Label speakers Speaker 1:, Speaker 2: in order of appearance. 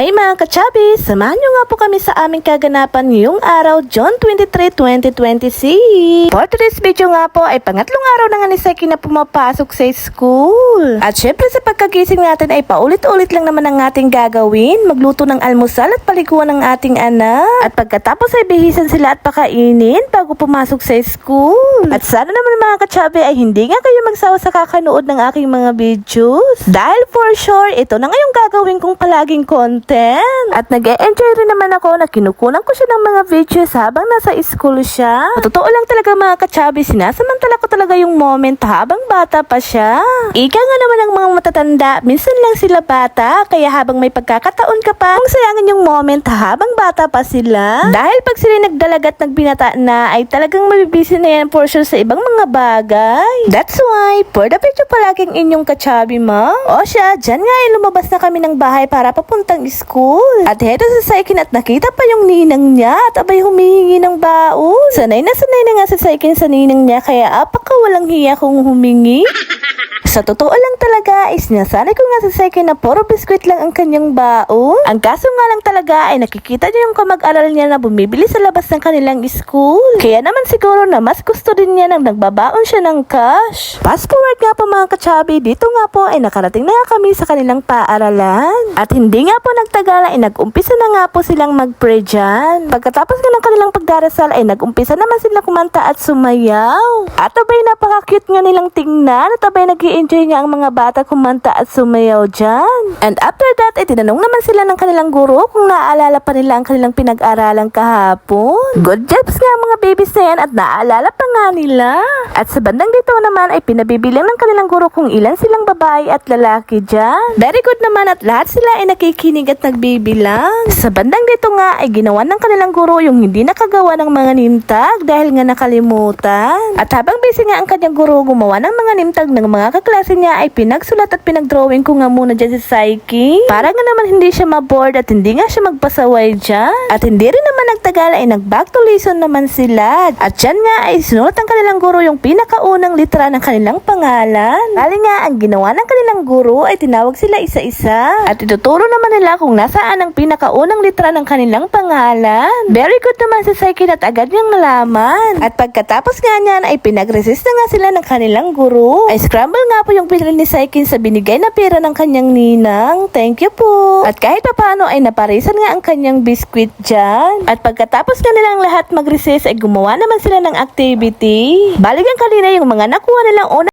Speaker 1: Hi mga ka-chubby! Samahan nyo nga po kami sa aming kaganapan ngayong araw, June 23, 2026. For today's video nga po ay pangatlong araw na nga ni Saiki na pumapasok sa school. At syempre sa pagkagising natin ay paulit-ulit lang naman ang ating gagawin. Magluto ng almusal at paliguan ng ating anak. At pagkatapos ay bihisan sila at pakainin bago pumasok sa school. At sana naman mga ka-chubby ay hindi nga kayo magsawa sa kakanood ng aking mga videos. Dahil for sure, ito na nga yung gagawin kong palaging content. At nag-e-enjoy rin naman ako na kinukunan ko siya ng mga videos habang nasa school siya. Totoo lang talaga mga ka-chubby, sinasamantala ko talaga yung moment habang bata pa siya. Ika nga naman ang mga matatanda, minsan lang sila bata, kaya habang may pagkakataon ka pa, kung sayangin yung moment habang bata pa sila. Dahil pag sila nagdalaga at nagbinata na, ay talagang mabibisi na yan for sure sa ibang mga bagay. That's why, for the video palaging inyong ka-chubby ma. O siya, dyan nga ay lumabas na kami ng bahay para papuntang school. At heto sa Saikin at nakita pa yung ninang niya at abay humihingi ng baon. Sanay na nga sa Saikin sa ninang niya kaya apaka walang hiya kung humingi. Sa totoo lang talaga is nasanay ko nga sa Saikin na puro biskwit lang ang kanyang baon. Ang kaso nga lang talaga ay nakikita niya yung kamag-aral niya na bumibili sa labas ng kanilang school. Kaya naman siguro na mas gusto din niya nang nagbabaon siya ng cash. Fast forward nga po mga ka-chubby, dito nga po ay nakarating na nga kami sa kanilang paaralan. At hindi nga po nagtagal ay nag-umpisa na nga po silang mag-pray dyan. Pagkatapos nga ng kanilang pagdarasal ay nag-umpisa naman sila kumanta at sumayaw. At abay napaka-cute nga nilang tingnan at abay nag-i-enjoy nga ang mga bata kumanta at sumayaw dyan. And after that ay tinanong naman sila ng kanilang guro kung naaalala pa nila ang kanilang pinag-aralan kahapon. Good jobs nga mga babies na yan at naaalala pa nga nila. At sa bandang dito naman ay pinabibilang ng kanilang guro kung ilan silang babae at lalaki dyan. Very good naman at lahat sila ay nakikinig at nagbibilang. Sa bandang dito nga ay ginawa ng kanilang guro yung hindi nakagawa ng mga nimtag dahil nga nakalimutan. At habang busy nga ang kanyang guro gumawa ng mga nimtag ng mga kaklase niya ay pinagsulat at pinagdrawing ko nga muna dyan si Saiki. Para nga naman hindi siya maboard at hindi nga siya magpasaway dyan. At hindi rin naman nagtagal ay nag-back to lesson naman sila. At dyan nga ay sinulat ng kanilang guro yung pinakaunang litra ng kanilang pangalan. Bali nga ang ginawa ng kanilang guro ay tinawag sila isa-isa. At ituturo naman nila kung nasaan ang pinakaunang litra ng kanilang pangalan. Very good naman si Saiki at agad niyang nalaman. At pagkatapos nga niyan ay pinag-resist na nga sila ng kanilang guro. Ay scramble nga po yung pinili ni Saikin sa binigay na pera ng kanyang ninang. Thank you po. At kahit pa paano ay naparisan nga ang kanyang biskwit dyan. At pagkatapos nga nilang lahat mag-recess ay gumawa naman sila ng activity. Balik ang kanina yung mga nakuha nilang una